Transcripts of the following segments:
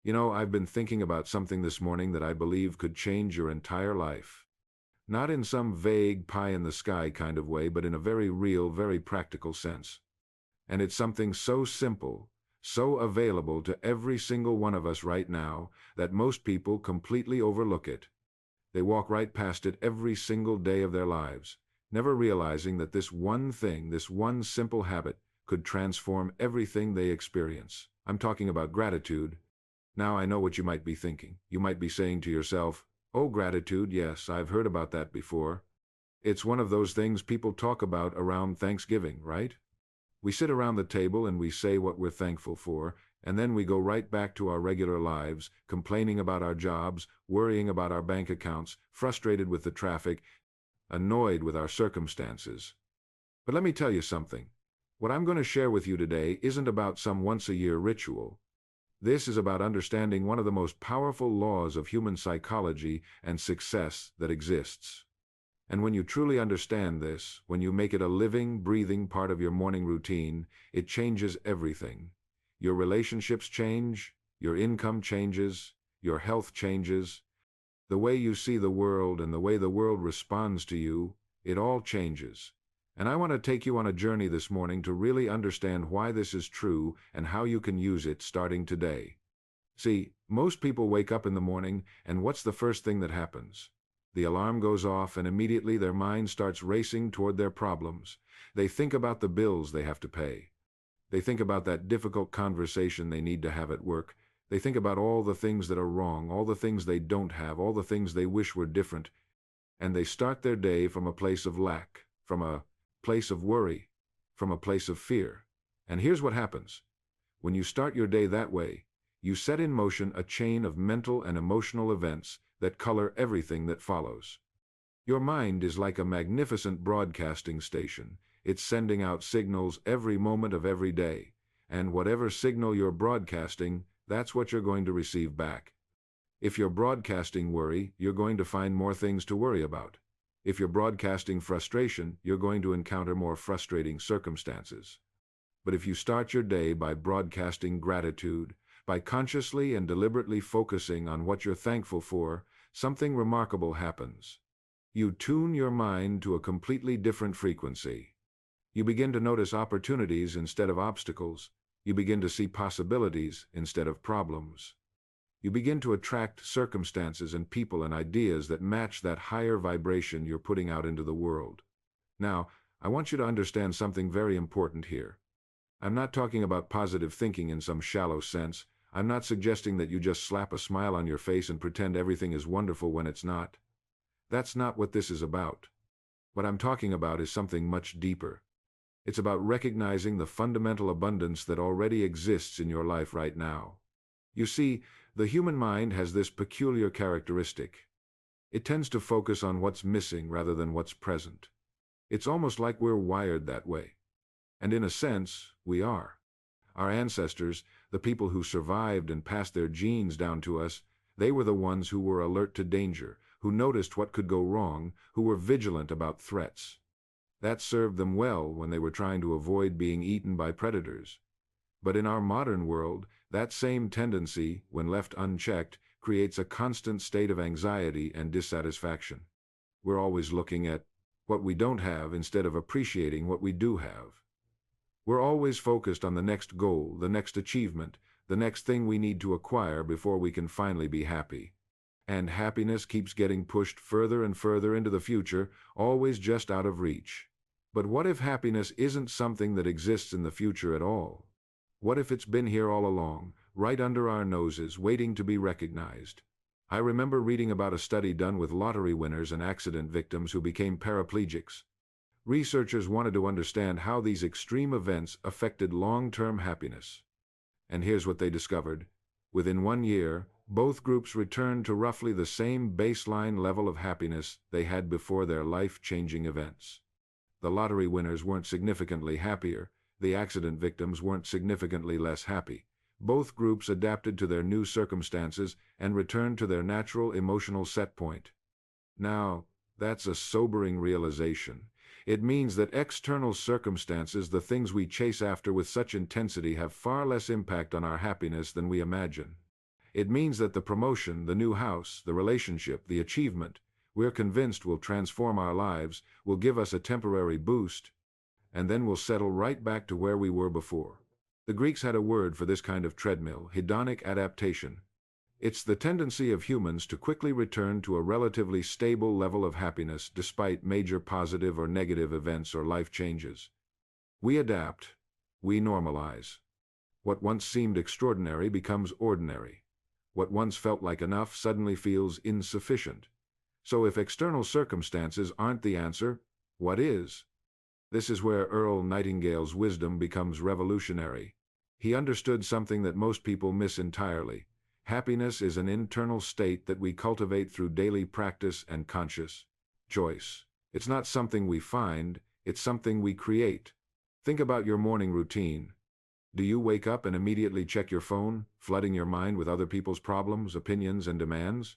I've been thinking about something this morning that I believe could change your entire life. Not in some vague pie-in-the-sky kind of way, but in a very real, very practical sense. And it's something so simple, so available to every single one of us right now, that most people completely overlook it. They walk right past it every single day of their lives, never realizing that this one thing, this one simple habit, could transform everything they experience. I'm talking about gratitude. Now I know what you might be thinking. You might be saying to yourself, "Oh, gratitude, yes, I've heard about that before. It's one of those things people talk about around Thanksgiving, right? We sit around the table and we say what we're thankful for, and then we go right back to our regular lives, complaining about our jobs, worrying about our bank accounts, frustrated with the traffic, annoyed with our circumstances." But let me tell you something. What I'm going to share with you today isn't about some once-a-year ritual. This is about understanding one of the most powerful laws of human psychology and success that exists. And when you truly understand this, when you make it a living, breathing part of your morning routine, it changes everything. Your relationships change, your income changes, your health changes, the way you see the world and the way the world responds to you, it all changes. And I want to take you on a journey this morning to really understand why this is true and how you can use it starting today. See, most people wake up in the morning, and what's the first thing that happens? The alarm goes off, and immediately their mind starts racing toward their problems. They think about the bills they have to pay. They think about that difficult conversation they need to have at work. They think about all the things that are wrong, all the things they don't have, all the things they wish were different. And they start their day from a place of lack, from a place of worry, from a place of fear. And here's what happens. When you start your day that way, you set in motion a chain of mental and emotional events that color everything that follows. Your mind is like a magnificent broadcasting station. It's sending out signals every moment of every day. And whatever signal you're broadcasting, that's what you're going to receive back. If you're broadcasting worry, you're going to find more things to worry about. If you're broadcasting frustration, you're going to encounter more frustrating circumstances. But if you start your day by broadcasting gratitude, by consciously and deliberately focusing on what you're thankful for, something remarkable happens. You tune your mind to a completely different frequency. You begin to notice opportunities instead of obstacles. You begin to see possibilities instead of problems. You begin to attract circumstances and people and ideas that match that higher vibration you're putting out into the world. Now, I want you to understand something very important here. I'm not talking about positive thinking in some shallow sense. I'm not suggesting that you just slap a smile on your face and pretend everything is wonderful when it's not. That's not what this is about. What I'm talking about is something much deeper. It's about recognizing the fundamental abundance that already exists in your life right now. You see, the human mind has this peculiar characteristic. It tends to focus on what's missing rather than what's present. It's almost like we're wired that way. And in a sense, we are. Our ancestors, the people who survived and passed their genes down to us, they were the ones who were alert to danger, who noticed what could go wrong, who were vigilant about threats. That served them well when they were trying to avoid being eaten by predators. But in our modern world, that same tendency, when left unchecked, creates a constant state of anxiety and dissatisfaction. We're always looking at what we don't have instead of appreciating what we do have. We're always focused on the next goal, the next achievement, the next thing we need to acquire before we can finally be happy. And happiness keeps getting pushed further and further into the future, always just out of reach. But what if happiness isn't something that exists in the future at all? What if it's been here all along, right under our noses, waiting to be recognized? I remember reading about a study done with lottery winners and accident victims who became paraplegics. Researchers wanted to understand how these extreme events affected long-term happiness. And here's what they discovered. Within 1 year, both groups returned to roughly the same baseline level of happiness they had before their life-changing events. The lottery winners weren't significantly happier. The accident victims weren't significantly less happy. Both groups adapted to their new circumstances and returned to their natural emotional set point. Now, that's a sobering realization. It means that external circumstances, the things we chase after with such intensity, have far less impact on our happiness than we imagine. It means that the promotion, the new house, the relationship, the achievement, we're convinced will transform our lives, will give us a temporary boost, and then we'll settle right back to where we were before. The Greeks had a word for this kind of treadmill, hedonic adaptation. It's the tendency of humans to quickly return to a relatively stable level of happiness despite major positive or negative events or life changes. We adapt. We normalize. What once seemed extraordinary becomes ordinary. What once felt like enough suddenly feels insufficient. So if external circumstances aren't the answer, what is? This is where Earl Nightingale's wisdom becomes revolutionary. He understood something that most people miss entirely. Happiness is an internal state that we cultivate through daily practice and conscious choice. It's not something we find, it's something we create. Think about your morning routine. Do you wake up and immediately check your phone, flooding your mind with other people's problems, opinions, and demands?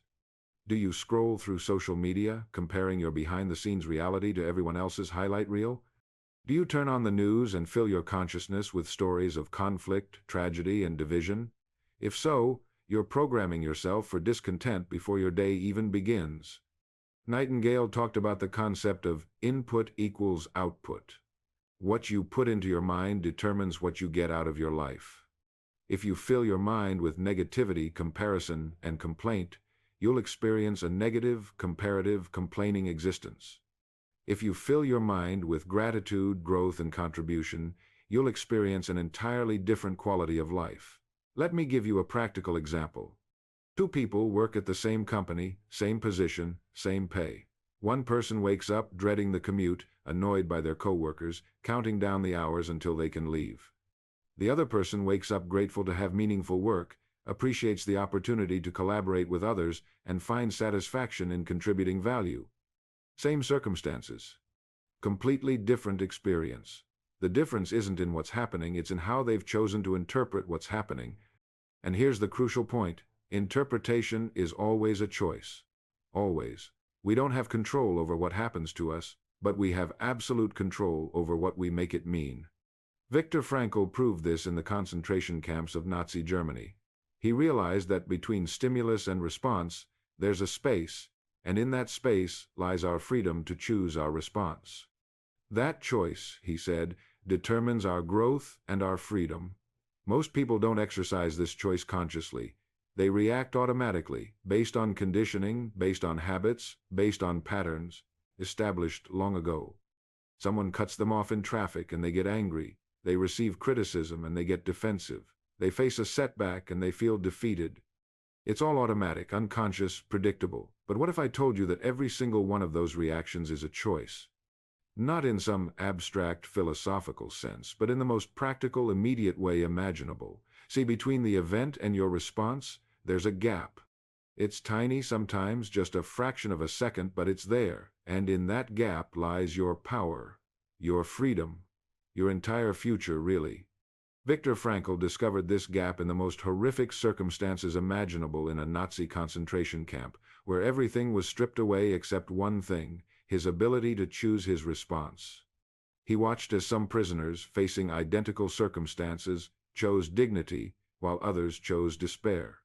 Do you scroll through social media, comparing your behind-the-scenes reality to everyone else's highlight reel? Do you turn on the news and fill your consciousness with stories of conflict, tragedy, and division? If so, you're programming yourself for discontent before your day even begins. Nightingale talked about the concept of input equals output. What you put into your mind determines what you get out of your life. If you fill your mind with negativity, comparison, and complaint, you'll experience a negative, comparative, complaining existence. If you fill your mind with gratitude, growth, and contribution, you'll experience an entirely different quality of life. Let me give you a practical example. Two people work at the same company, same position, same pay. One person wakes up dreading the commute, annoyed by their coworkers, counting down the hours until they can leave. The other person wakes up grateful to have meaningful work, appreciates the opportunity to collaborate with others, and finds satisfaction in contributing value. Same circumstances. Completely different experience. The difference isn't in what's happening, it's in how they've chosen to interpret what's happening. And here's the crucial point. Interpretation is always a choice. Always. We don't have control over what happens to us, but we have absolute control over what we make it mean. Viktor Frankl proved this in the concentration camps of Nazi Germany. He realized that between stimulus and response, there's a space, and in that space lies our freedom to choose our response. That choice, he said, determines our growth and our freedom. Most people don't exercise this choice consciously. They react automatically, based on conditioning, based on habits, based on patterns, established long ago. Someone cuts them off in traffic and they get angry. They receive criticism and they get defensive. They face a setback and they feel defeated. It's all automatic, unconscious, predictable. But what if I told you that every single one of those reactions is a choice? Not in some abstract philosophical sense, but in the most practical, immediate way imaginable. See, between the event and your response, there's a gap. It's tiny sometimes, just a fraction of a second, but it's there. And in that gap lies your power, your freedom, your entire future, really. Viktor Frankl discovered this gap in the most horrific circumstances imaginable in a Nazi concentration camp, where everything was stripped away except one thing: his ability to choose his response. He watched as some prisoners, facing identical circumstances, chose dignity, while others chose despair.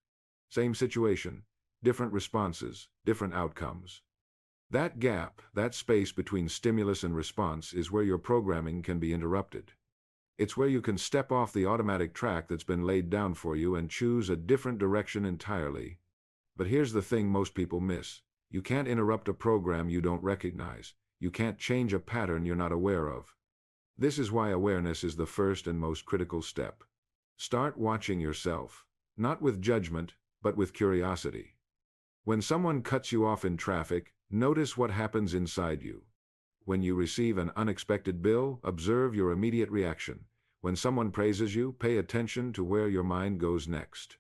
Same situation, different responses, different outcomes. That gap, that space between stimulus and response, is where your programming can be interrupted. It's where you can step off the automatic track that's been laid down for you and choose a different direction entirely. But here's the thing most people miss. You can't interrupt a program you don't recognize. You can't change a pattern you're not aware of. This is why awareness is the first and most critical step. Start watching yourself, not with judgment, but with curiosity. When someone cuts you off in traffic, notice what happens inside you. When you receive an unexpected bill, observe your immediate reaction. When someone praises you, pay attention to where your mind goes next.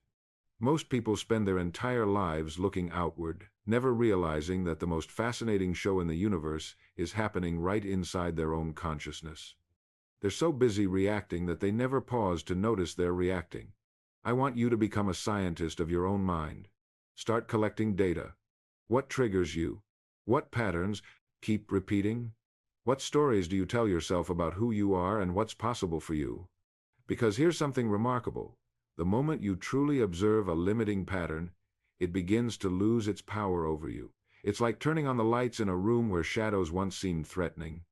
Most people spend their entire lives looking outward, never realizing that the most fascinating show in the universe is happening right inside their own consciousness. They're so busy reacting that they never pause to notice they're reacting. I want you to become a scientist of your own mind. Start collecting data. What triggers you? What patterns keep repeating? What stories do you tell yourself about who you are and what's possible for you? Because here's something remarkable. The moment you truly observe a limiting pattern, it begins to lose its power over you. It's like turning on the lights in a room where shadows once seemed threatening.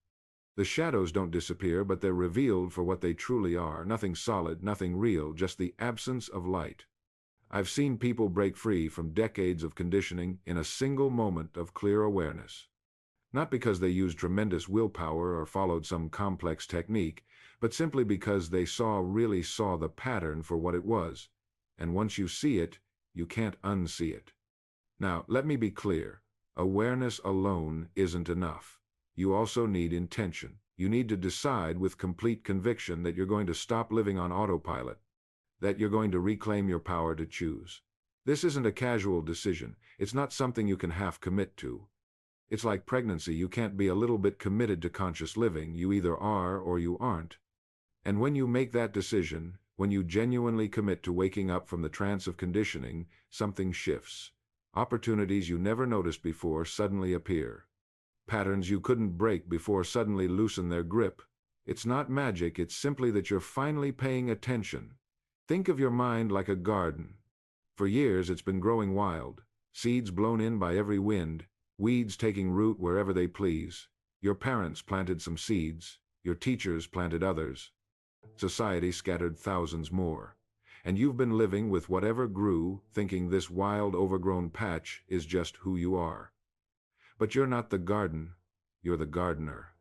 The shadows don't disappear, but they're revealed for what they truly are. Nothing solid, nothing real, just the absence of light. I've seen people break free from decades of conditioning in a single moment of clear awareness. Not because they used tremendous willpower or followed some complex technique, but simply because they really saw the pattern for what it was. And once you see it, you can't unsee it. Now, let me be clear. Awareness alone isn't enough. You also need intention. You need to decide with complete conviction that you're going to stop living on autopilot, that you're going to reclaim your power to choose. This isn't a casual decision. It's not something you can half commit to. It's like pregnancy. You can't be a little bit committed to conscious living. You either are or you aren't. And when you make that decision, when you genuinely commit to waking up from the trance of conditioning, something shifts. Opportunities you never noticed before suddenly appear. Patterns you couldn't break before suddenly loosen their grip. It's not magic, it's simply that you're finally paying attention. Think of your mind like a garden. For years it's been growing wild, seeds blown in by every wind, weeds taking root wherever they please. Your parents planted some seeds, your teachers planted others. Society scattered thousands more. And you've been living with whatever grew, thinking this wild, overgrown patch is just who you are. But you're not the garden, you're the gardener.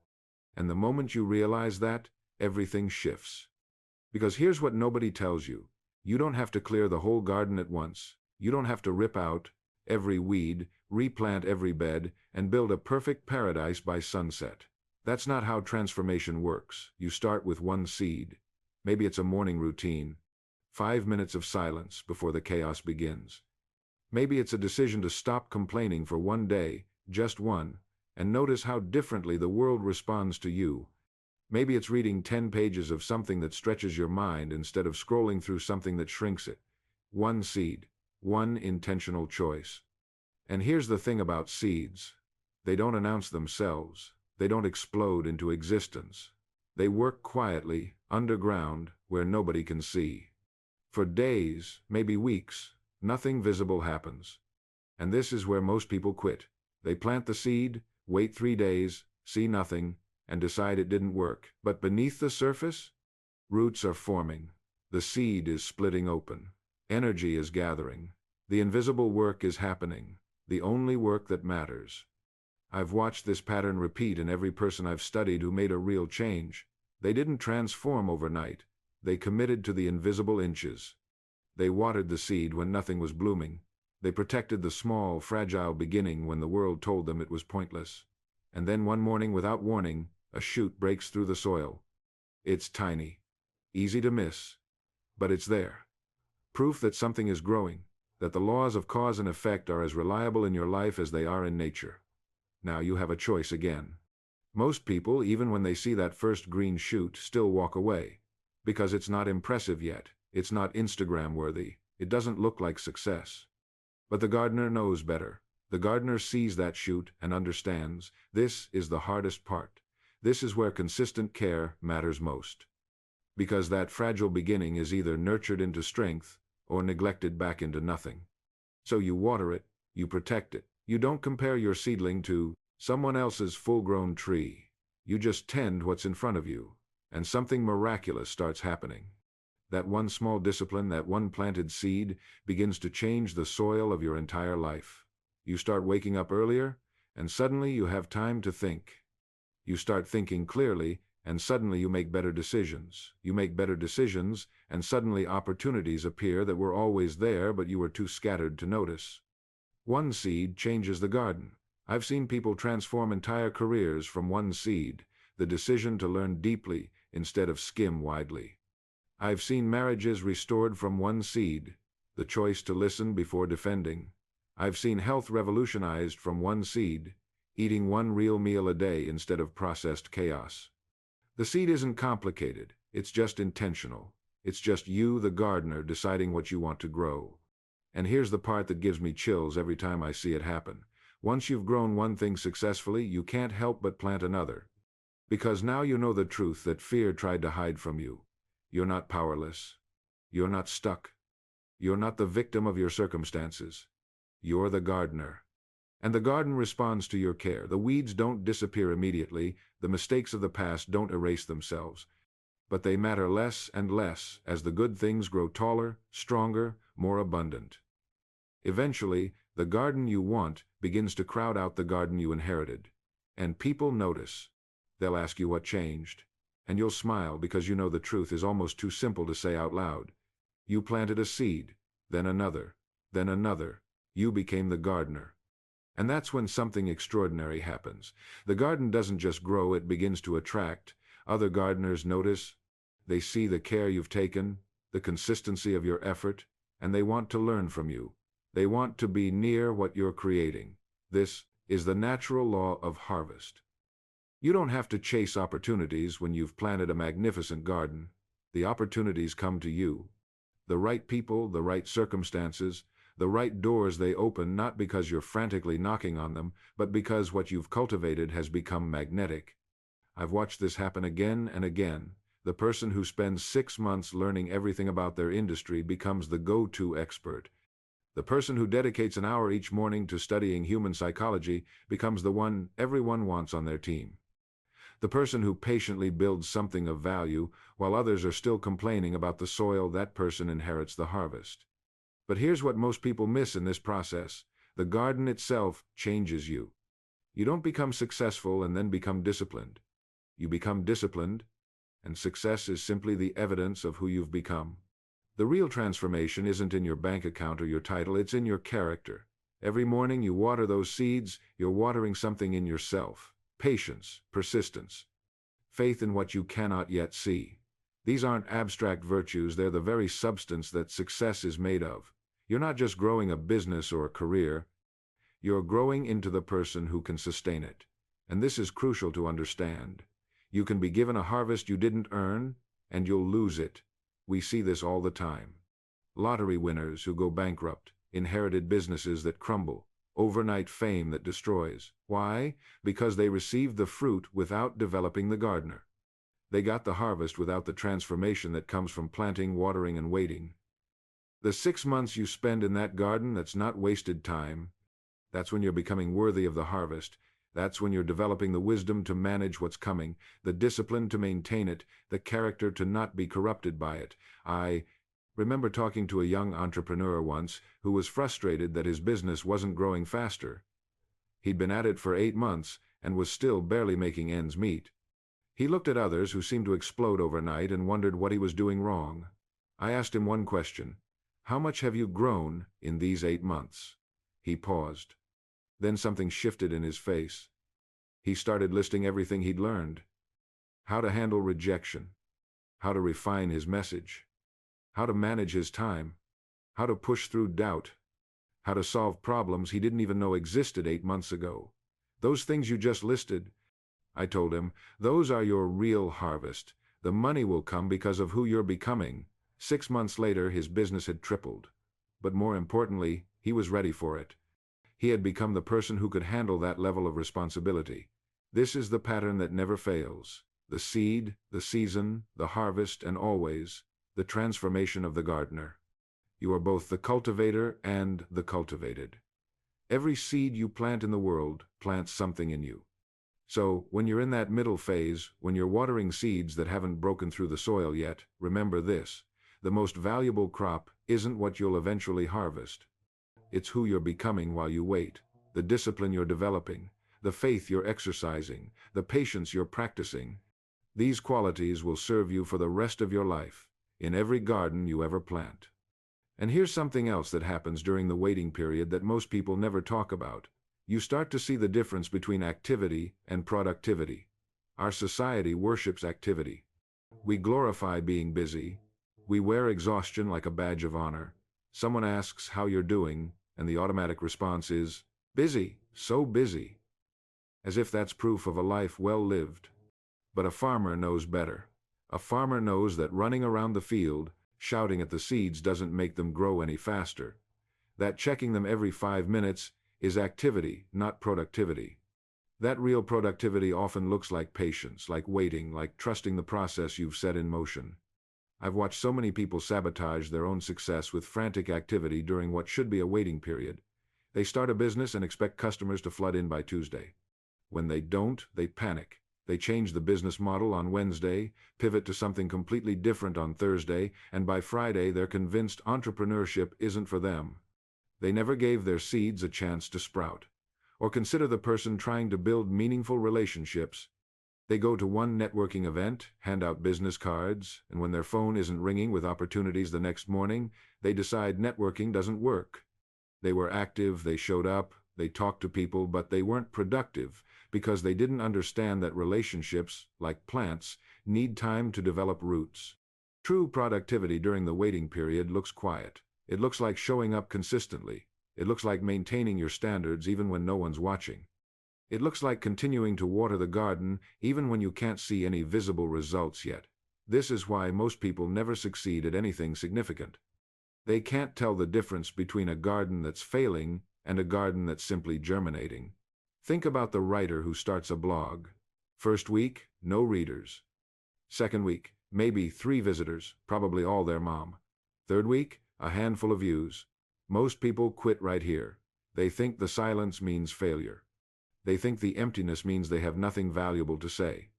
And the moment you realize that, everything shifts. Because here's what nobody tells you. You don't have to clear the whole garden at once. You don't have to rip out every weed, replant every bed, and build a perfect paradise by sunset. That's not how transformation works. You start with one seed. Maybe it's a morning routine. 5 minutes of silence before the chaos begins. Maybe it's a decision to stop complaining for one day, just one, and notice how differently the world responds to you. Maybe it's reading 10 pages of something that stretches your mind instead of scrolling through something that shrinks it. One seed, one intentional choice. And here's the thing about seeds. They don't announce themselves. They don't explode into existence. They work quietly, underground, where nobody can see. For days, maybe weeks, nothing visible happens. And this is where most people quit. They plant the seed, wait 3 days, see nothing, and decide it didn't work. But beneath the surface, roots are forming. The seed is splitting open. Energy is gathering. The invisible work is happening. The only work that matters. I've watched this pattern repeat in every person I've studied who made a real change. They didn't transform overnight. They committed to the invisible inches. They watered the seed when nothing was blooming. They protected the small, fragile beginning when the world told them it was pointless. And then one morning, without warning, a shoot breaks through the soil. It's tiny, easy to miss, but it's there. Proof that something is growing, that the laws of cause and effect are as reliable in your life as they are in nature. Now you have a choice again. Most people, even when they see that first green shoot, still walk away. Because it's not impressive yet. It's not Instagram-worthy. It doesn't look like success. But the gardener knows better. The gardener sees that shoot and understands. This is the hardest part. This is where consistent care matters most. Because that fragile beginning is either nurtured into strength or neglected back into nothing. So you water it, you protect it. You don't compare your seedling to someone else's full-grown tree. You just tend what's in front of you, and something miraculous starts happening. That one small discipline, that one planted seed, begins to change the soil of your entire life. You start waking up earlier, and suddenly you have time to think. You start thinking clearly, and suddenly you make better decisions. You make better decisions, and suddenly opportunities appear that were always there, but you were too scattered to notice. One seed changes the garden. I've seen people transform entire careers from one seed, the decision to learn deeply instead of skim widely. I've seen marriages restored from one seed, the choice to listen before defending. I've seen health revolutionized from one seed, eating one real meal a day instead of processed chaos. The seed isn't complicated, it's just intentional. It's just you, the gardener, deciding what you want to grow. And here's the part that gives me chills every time I see it happen. Once you've grown one thing successfully, you can't help but plant another. Because now you know the truth that fear tried to hide from you. You're not powerless. You're not stuck. You're not the victim of your circumstances. You're the gardener. And the garden responds to your care. The weeds don't disappear immediately. The mistakes of the past don't erase themselves. But they matter less and less as the good things grow taller, stronger, more abundant. Eventually, the garden you want begins to crowd out the garden you inherited. And people notice. They'll ask you what changed. And you'll smile because you know the truth is almost too simple to say out loud. You planted a seed, then another, then another. You became the gardener. And that's when something extraordinary happens. The garden doesn't just grow, it begins to attract. Other gardeners notice. They see the care you've taken, the consistency of your effort, and they want to learn from you. They want to be near what you're creating. This is the natural law of harvest. You don't have to chase opportunities when you've planted a magnificent garden. The opportunities come to you. The right people, the right circumstances, the right doors they open not because you're frantically knocking on them, but because what you've cultivated has become magnetic. I've watched this happen again and again. The person who spends 6 months learning everything about their industry becomes the go-to expert. The person who dedicates an hour each morning to studying human psychology becomes the one everyone wants on their team. The person who patiently builds something of value while others are still complaining about the soil, that person inherits the harvest. But here's what most people miss in this process. The garden itself changes you. You don't become successful and then become disciplined. You become disciplined, and success is simply the evidence of who you've become. The real transformation isn't in your bank account or your title, it's in your character. Every morning you water those seeds, you're watering something in yourself. Patience, persistence, faith in what you cannot yet see. These aren't abstract virtues, they're the very substance that success is made of. You're not just growing a business or a career, you're growing into the person who can sustain it. And this is crucial to understand. You can be given a harvest you didn't earn, and you'll lose it. We see this all the time. Lottery winners who go bankrupt, inherited businesses that crumble, overnight fame that destroys. Why? Because they received the fruit without developing the gardener. They got the harvest without the transformation that comes from planting, watering, and waiting. The 6 months you spend in that garden, that's not wasted time. That's when you're becoming worthy of the harvest. That's when you're developing the wisdom to manage what's coming, the discipline to maintain it, the character to not be corrupted by it. I remember talking to a young entrepreneur once who was frustrated that his business wasn't growing faster. He'd been at it for 8 months and was still barely making ends meet. He looked at others who seemed to explode overnight and wondered what he was doing wrong. I asked him one question. How much have you grown in these 8 months? He paused. Then something shifted in his face. He started listing everything he'd learned. How to handle rejection. How to refine his message. How to manage his time. How to push through doubt. How to solve problems he didn't even know existed 8 months ago. Those things you just listed, I told him, those are your real harvest. The money will come because of who you're becoming. 6 months later, his business had tripled. But more importantly, he was ready for it. He had become the person who could handle that level of responsibility. This is the pattern that never fails. The seed, the season, the harvest, and always the transformation of the gardener. You are both the cultivator and the cultivated. Every seed you plant in the world plants something in you. So, when you're in that middle phase, when you're watering seeds that haven't broken through the soil yet, remember this. The most valuable crop isn't what you'll eventually harvest. It's who you're becoming while you wait, the discipline you're developing, the faith you're exercising, the patience you're practicing. These qualities will serve you for the rest of your life, in every garden you ever plant. And here's something else that happens during the waiting period that most people never talk about. You start to see the difference between activity and productivity. Our society worships activity. We glorify being busy. We wear exhaustion like a badge of honor. Someone asks how you're doing, and the automatic response is, busy, so busy. As if that's proof of a life well lived. But a farmer knows better. A farmer knows that running around the field, shouting at the seeds doesn't make them grow any faster. That checking them every 5 minutes is activity, not productivity. That real productivity often looks like patience, like waiting, like trusting the process you've set in motion. I've watched so many people sabotage their own success with frantic activity during what should be a waiting period. They start a business and expect customers to flood in by Tuesday. When they don't, they panic. They change the business model on Wednesday, pivot to something completely different on Thursday, and by Friday they're convinced entrepreneurship isn't for them. They never gave their seeds a chance to sprout. Or consider the person trying to build meaningful relationships. They go to one networking event, hand out business cards, and when their phone isn't ringing with opportunities the next morning, they decide networking doesn't work. They were active, they showed up, they talked to people, but they weren't productive because they didn't understand that relationships, like plants, need time to develop roots. True productivity during the waiting period looks quiet. It looks like showing up consistently. It looks like maintaining your standards even when no one's watching. It looks like continuing to water the garden even when you can't see any visible results yet. This is why most people never succeed at anything significant. They can't tell the difference between a garden that's failing and a garden that's simply germinating. Think about the writer who starts a blog. First week, no readers. Second week, maybe 3 visitors, probably all their mom. Third week, a handful of views. Most people quit right here. They think the silence means failure. They think the emptiness means they have nothing valuable to say.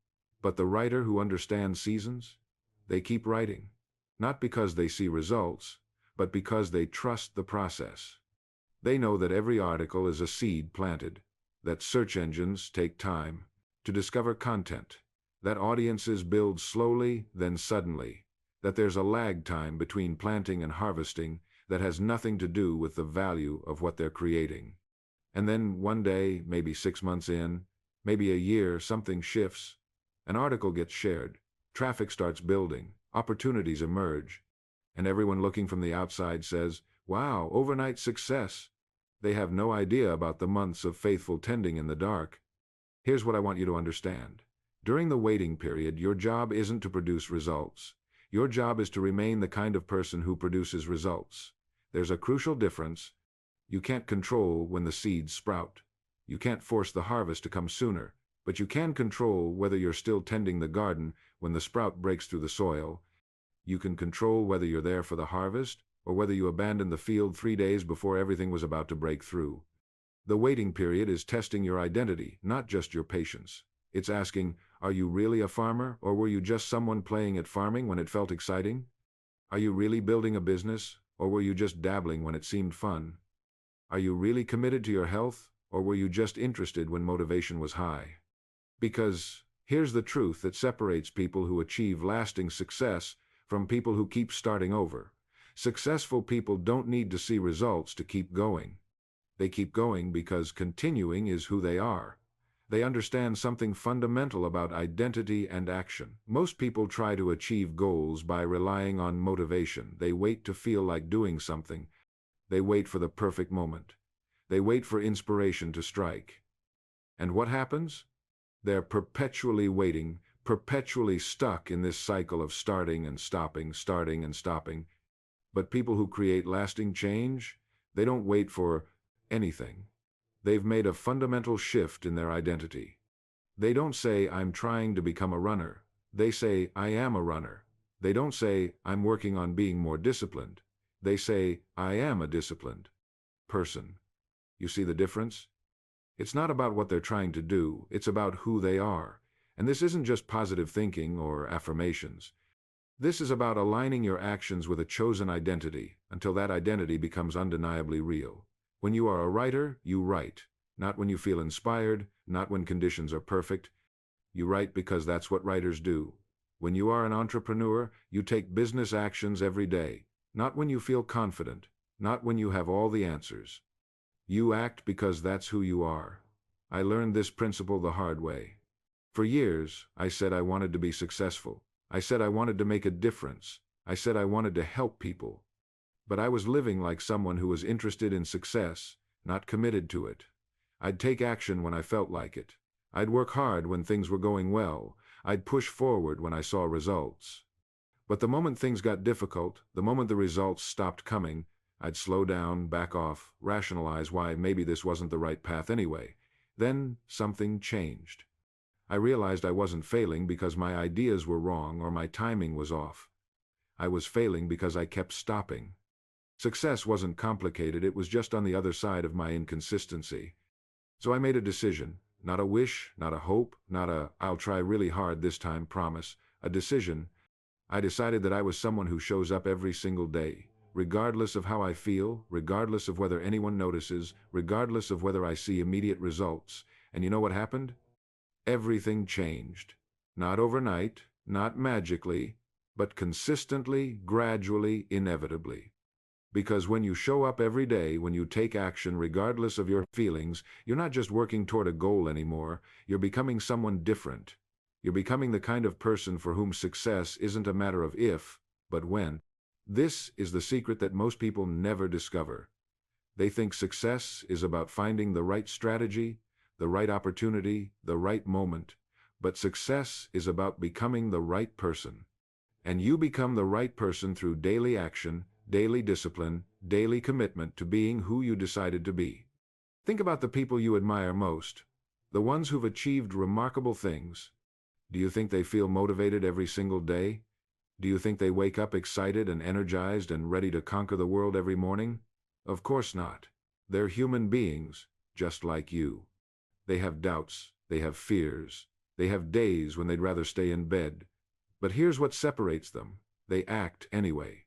But the writer who understands seasons? They keep writing. Not because they see results, but because they trust the process. They know that every article is a seed planted, that search engines take time to discover content, that audiences build slowly, then suddenly, that there's a lag time between planting and harvesting that has nothing to do with the value of what they're creating. And then one day, maybe 6 months in, maybe a year, something shifts. An article gets shared, traffic starts building, opportunities emerge, and everyone looking from the outside says, "Wow, overnight success." They have no idea about the months of faithful tending in the dark. Here's what I want you to understand. During the waiting period, your job isn't to produce results. Your job is to remain the kind of person who produces results. There's a crucial difference. You can't control when the seeds sprout. You can't force the harvest to come sooner, but you can control whether you're still tending the garden when the sprout breaks through the soil. You can control whether you're there for the harvest or whether you abandoned the field 3 days before everything was about to break through. The waiting period is testing your identity, not just your patience. It's asking, are you really a farmer, or were you just someone playing at farming when it felt exciting? Are you really building a business, or were you just dabbling when it seemed fun? Are you really committed to your health, or were you just interested when motivation was high? Because here's the truth that separates people who achieve lasting success from people who keep starting over. Successful people don't need to see results to keep going. They keep going because continuing is who they are. They understand something fundamental about identity and action. Most people try to achieve goals by relying on motivation. They wait to feel like doing something. They wait for the perfect moment. They wait for inspiration to strike. And what happens? They're perpetually waiting, perpetually stuck in this cycle of starting and stopping, starting and stopping. But people who create lasting change, they don't wait for anything. They've made a fundamental shift in their identity. They don't say, "I'm trying to become a runner." They say, "I am a runner." They don't say, "I'm working on being more disciplined." They say, "I am a disciplined person." You see the difference? It's not about what they're trying to do, it's about who they are. And this isn't just positive thinking or affirmations. This is about aligning your actions with a chosen identity until that identity becomes undeniably real. When you are a writer, you write. Not when you feel inspired, not when conditions are perfect. You write because that's what writers do. When you are an entrepreneur, you take business actions every day. Not when you feel confident, not when you have all the answers. You act because that's who you are. I learned this principle the hard way. For years, I said I wanted to be successful. I said I wanted to make a difference. I said I wanted to help people. But I was living like someone who was interested in success, not committed to it. I'd take action when I felt like it. I'd work hard when things were going well. I'd push forward when I saw results. But the moment things got difficult, the moment the results stopped coming, I'd slow down, back off, rationalize why maybe this wasn't the right path anyway. Then something changed. I realized I wasn't failing because my ideas were wrong or my timing was off. I was failing because I kept stopping. Success wasn't complicated, it was just on the other side of my inconsistency. So I made a decision, not a wish, not a hope, not a "I'll try really hard this time" promise, a decision. I decided that I was someone who shows up every single day, regardless of how I feel, regardless of whether anyone notices, regardless of whether I see immediate results. And you know what happened? Everything changed. Not overnight, not magically, but consistently, gradually, inevitably. Because when you show up every day, when you take action regardless of your feelings, you're not just working toward a goal anymore, you're becoming someone different. You're becoming the kind of person for whom success isn't a matter of if, but when. This is the secret that most people never discover. They think success is about finding the right strategy, the right opportunity, the right moment, but success is about becoming the right person. And you become the right person through daily action, daily discipline, daily commitment to being who you decided to be. Think about the people you admire most, the ones who've achieved remarkable things. Do you think they feel motivated every single day? Do you think they wake up excited and energized and ready to conquer the world every morning? Of course not. They're human beings, just like you. They have doubts, they have fears, they have days when they'd rather stay in bed. But here's what separates them. They act anyway.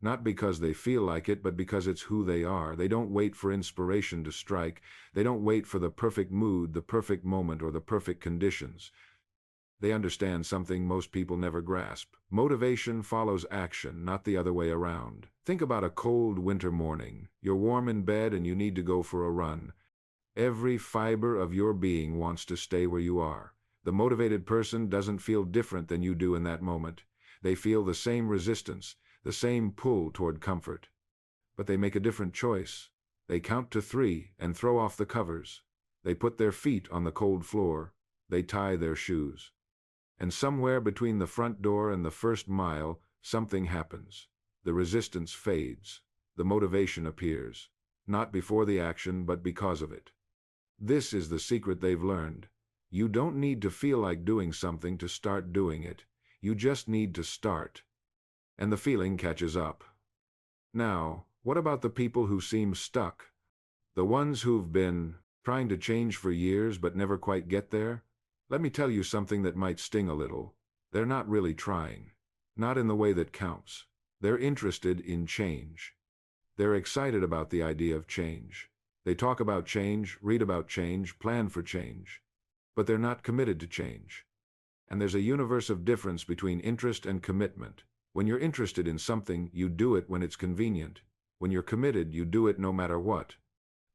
Not because they feel like it, but because it's who they are. They don't wait for inspiration to strike. They don't wait for the perfect mood, the perfect moment, or the perfect conditions. They understand something most people never grasp. Motivation follows action, not the other way around. Think about a cold winter morning. You're warm in bed and you need to go for a run. Every fiber of your being wants to stay where you are. The motivated person doesn't feel different than you do in that moment. They feel the same resistance, the same pull toward comfort. But they make a different choice. They count to 3 and throw off the covers. They put their feet on the cold floor. They tie their shoes. And somewhere between the front door and the first mile, something happens. The resistance fades. The motivation appears. Not before the action, but because of it. This is the secret they've learned. You don't need to feel like doing something to start doing it. You just need to start. And the feeling catches up. Now, what about the people who seem stuck? The ones who've been trying to change for years but never quite get there? Let me tell you something that might sting a little. They're not really trying. Not in the way that counts. They're interested in change. They're excited about the idea of change. They talk about change, read about change, plan for change. But they're not committed to change. And there's a universe of difference between interest and commitment. When you're interested in something, you do it when it's convenient. When you're committed, you do it no matter what.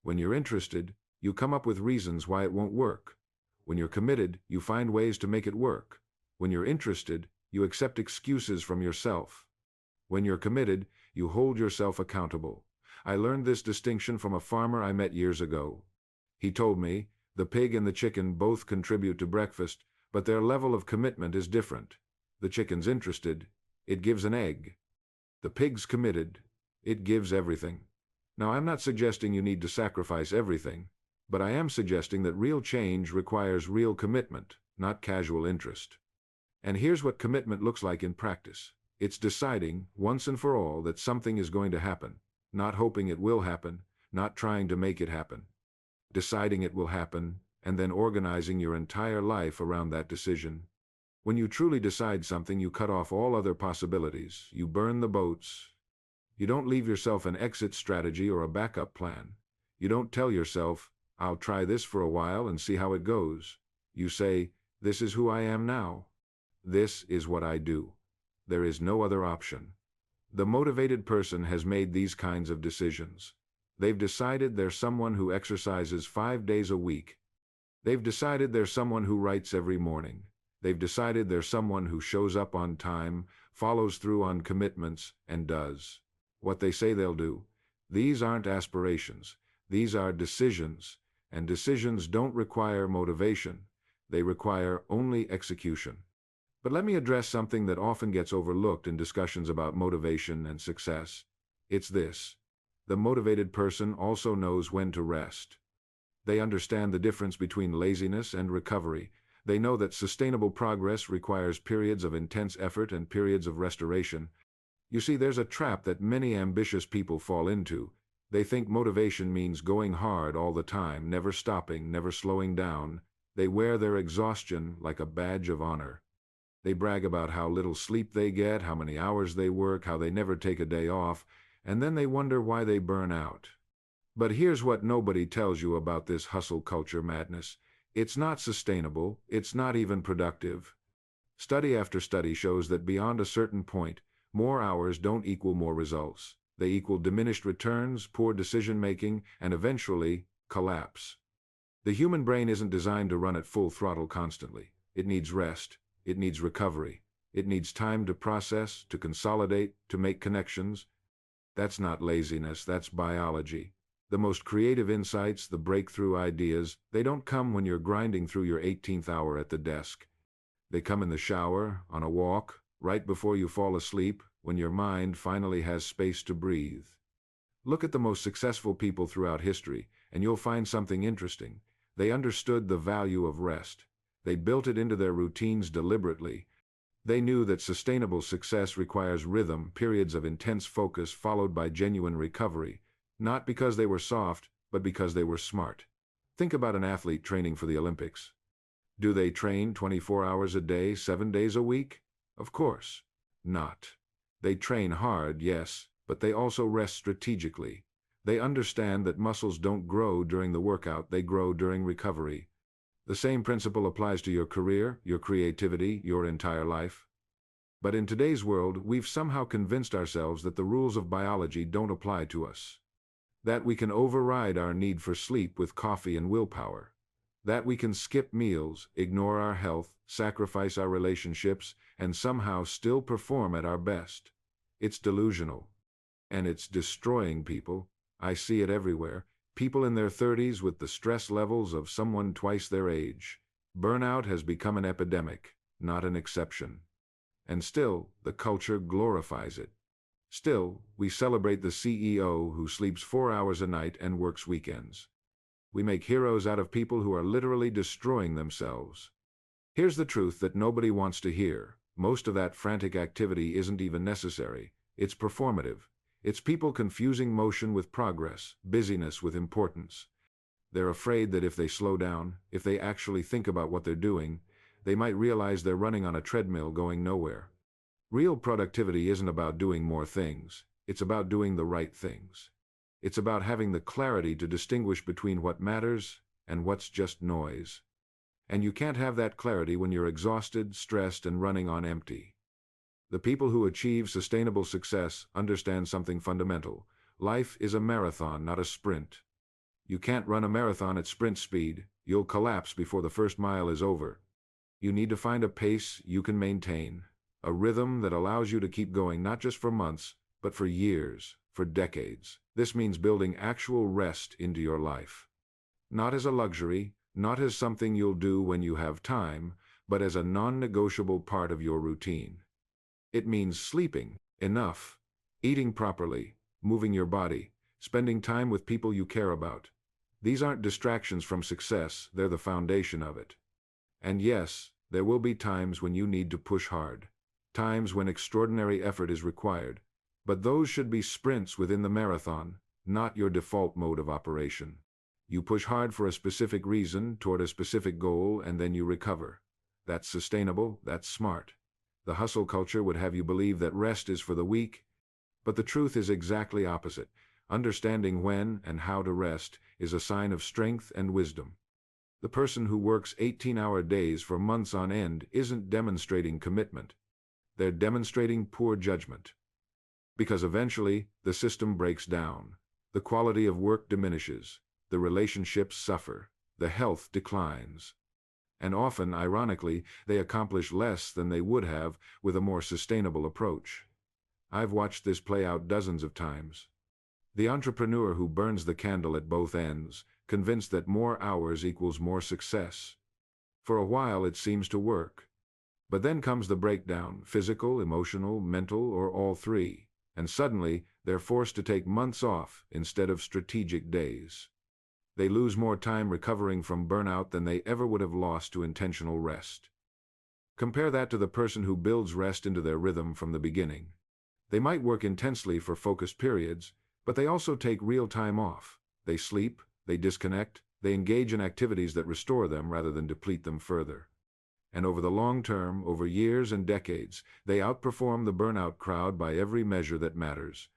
When you're interested, you come up with reasons why it won't work. When you're committed, you find ways to make it work. When you're interested, you accept excuses from yourself. When you're committed, you hold yourself accountable. I learned this distinction from a farmer I met years ago. He told me, the pig and the chicken both contribute to breakfast, but their level of commitment is different. The chicken's interested. It gives an egg. The pig's committed. It gives everything. Now, I'm not suggesting you need to sacrifice everything, but I am suggesting that real change requires real commitment, not casual interest. And here's what commitment looks like in practice. It's deciding, once and for all, that something is going to happen, not hoping it will happen, not trying to make it happen. Deciding it will happen, and then organizing your entire life around that decision. When you truly decide something, you cut off all other possibilities. You burn the boats. You don't leave yourself an exit strategy or a backup plan. You don't tell yourself, I'll try this for a while and see how it goes. You say, this is who I am now. This is what I do. There is no other option. The motivated person has made these kinds of decisions. They've decided they're someone who exercises 5 days a week. They've decided they're someone who writes every morning. They've decided they're someone who shows up on time, follows through on commitments, and does what they say they'll do. These aren't aspirations. These are decisions, and decisions don't require motivation. They require only execution. But let me address something that often gets overlooked in discussions about motivation and success. It's this. The motivated person also knows when to rest. They understand the difference between laziness and recovery. They know that sustainable progress requires periods of intense effort and periods of restoration. You see, there's a trap that many ambitious people fall into. They think motivation means going hard all the time, never stopping, never slowing down. They wear their exhaustion like a badge of honor. They brag about how little sleep they get, how many hours they work, how they never take a day off, and then they wonder why they burn out. But here's what nobody tells you about this hustle culture madness. It's not sustainable. It's not even productive. Study after study shows that beyond a certain point, more hours don't equal more results. They equal diminished returns, poor decision-making, and eventually, collapse. The human brain isn't designed to run at full throttle constantly. It needs rest. It needs recovery. It needs time to process, to consolidate, to make connections. That's not laziness, that's biology. The most creative insights, the breakthrough ideas, they don't come when you're grinding through your 18th hour at the desk. They come in the shower, on a walk, right before you fall asleep, when your mind finally has space to breathe. Look at the most successful people throughout history, and you'll find something interesting. They understood the value of rest. They built it into their routines deliberately. They knew that sustainable success requires rhythm, periods of intense focus followed by genuine recovery, not because they were soft, but because they were smart. Think about an athlete training for the Olympics. Do they train 24 hours a day, 7 days a week? Of course not. They train hard, yes, but they also rest strategically. They understand that muscles don't grow during the workout, they grow during recovery. The same principle applies to your career, your creativity, your entire life. But in today's world, we've somehow convinced ourselves that the rules of biology don't apply to us. That we can override our need for sleep with coffee and willpower. That we can skip meals, ignore our health, sacrifice our relationships, and somehow still perform at our best. It's delusional. And it's destroying people. I see it everywhere. People in their 30s with the stress levels of someone twice their age. Burnout has become an epidemic, not an exception. And still, the culture glorifies it. Still, we celebrate the CEO who sleeps 4 hours a night and works weekends. We make heroes out of people who are literally destroying themselves. Here's the truth that nobody wants to hear. Most of that frantic activity isn't even necessary. It's performative. It's people confusing motion with progress, busyness with importance. They're afraid that if they slow down, if they actually think about what they're doing, they might realize they're running on a treadmill going nowhere. Real productivity isn't about doing more things. It's about doing the right things. It's about having the clarity to distinguish between what matters and what's just noise. And you can't have that clarity when you're exhausted, stressed, and running on empty. The people who achieve sustainable success understand something fundamental. Life is a marathon, not a sprint. You can't run a marathon at sprint speed. You'll collapse before the first mile is over. You need to find a pace you can maintain, a rhythm that allows you to keep going not just for months, but for years, for decades. This means building actual rest into your life. Not as a luxury, not as something you'll do when you have time, but as a non-negotiable part of your routine. It means sleeping enough, eating properly, moving your body, spending time with people you care about. These aren't distractions from success, they're the foundation of it. And yes, there will be times when you need to push hard, times when extraordinary effort is required, but those should be sprints within the marathon, not your default mode of operation. You push hard for a specific reason, toward a specific goal, and then you recover. That's sustainable, that's smart. The hustle culture would have you believe that rest is for the weak, but the truth is exactly opposite. Understanding when and how to rest is a sign of strength and wisdom. The person who works 18-hour days for months on end isn't demonstrating commitment. They're demonstrating poor judgment. Because eventually, the system breaks down. The quality of work diminishes. The relationships suffer. The health declines. And often, ironically, they accomplish less than they would have with a more sustainable approach. I've watched this play out dozens of times. The entrepreneur who burns the candle at both ends, convinced that more hours equals more success. For a while it seems to work. But then comes the breakdown, physical, emotional, mental, or all three, and suddenly they're forced to take months off instead of strategic days. They lose more time recovering from burnout than they ever would have lost to intentional rest. Compare that to the person who builds rest into their rhythm from the beginning. They might work intensely for focused periods, but they also take real time off. They sleep, they disconnect, they engage in activities that restore them rather than deplete them further. And over the long term, over years and decades, they outperform the burnout crowd by every measure that matters.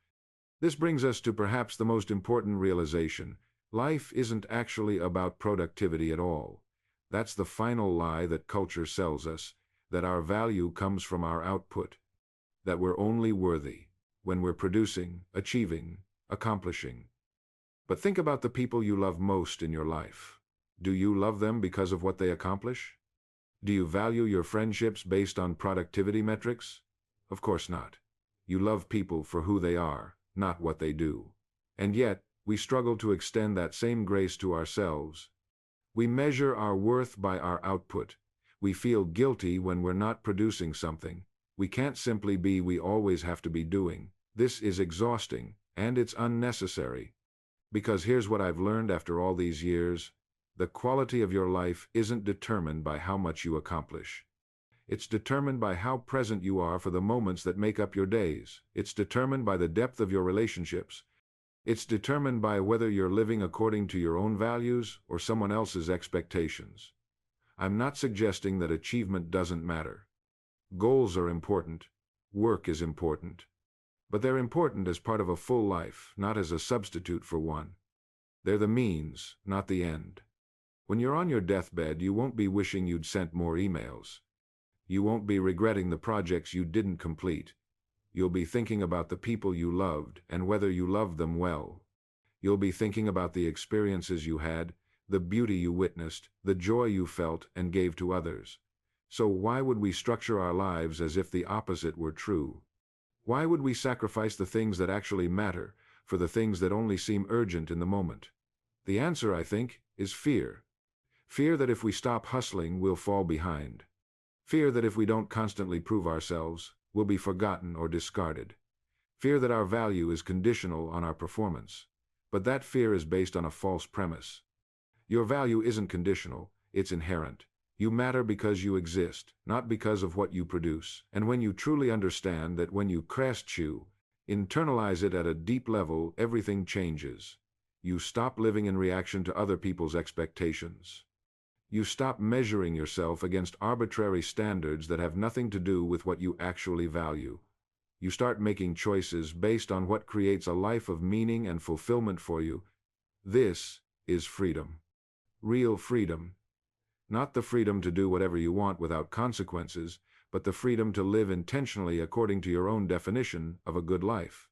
This brings us to perhaps the most important realization. Life isn't actually about productivity at all. That's the final lie that culture sells us, that our value comes from our output, that we're only worthy when we're producing, achieving, accomplishing. But think about the people you love most in your life. Do you love them because of what they accomplish? Do you value your friendships based on productivity metrics? Of course not. You love people for who they are, not what they do. And yet, we struggle to extend that same grace to ourselves. We measure our worth by our output. We feel guilty when we're not producing something. We can't simply be, we always have to be doing. This is exhausting, and it's unnecessary. Because here's what I've learned after all these years. The quality of your life isn't determined by how much you accomplish. It's determined by how present you are for the moments that make up your days. It's determined by the depth of your relationships. It's determined by whether you're living according to your own values or someone else's expectations. I'm not suggesting that achievement doesn't matter. Goals are important. Work is important. But they're important as part of a full life, not as a substitute for one. They're the means, not the end. When you're on your deathbed, you won't be wishing you'd sent more emails. You won't be regretting the projects you didn't complete. You'll be thinking about the people you loved and whether you loved them well. You'll be thinking about the experiences you had, the beauty you witnessed, the joy you felt and gave to others. So why would we structure our lives as if the opposite were true? Why would we sacrifice the things that actually matter for the things that only seem urgent in the moment? The answer, I think, is fear. Fear that if we stop hustling, we'll fall behind. Fear that if we don't constantly prove ourselves, we'll be forgotten or discarded. Fear that our value is conditional on our performance. But that fear is based on a false premise. Your value isn't conditional, it's inherent. You matter because you exist, not because of what you produce. And when you truly understand that, when you internalize it at a deep level, everything changes. You stop living in reaction to other people's expectations. You stop measuring yourself against arbitrary standards that have nothing to do with what you actually value. You start making choices based on what creates a life of meaning and fulfillment for you. This is freedom. Real freedom. Not the freedom to do whatever you want without consequences, but the freedom to live intentionally according to your own definition of a good life.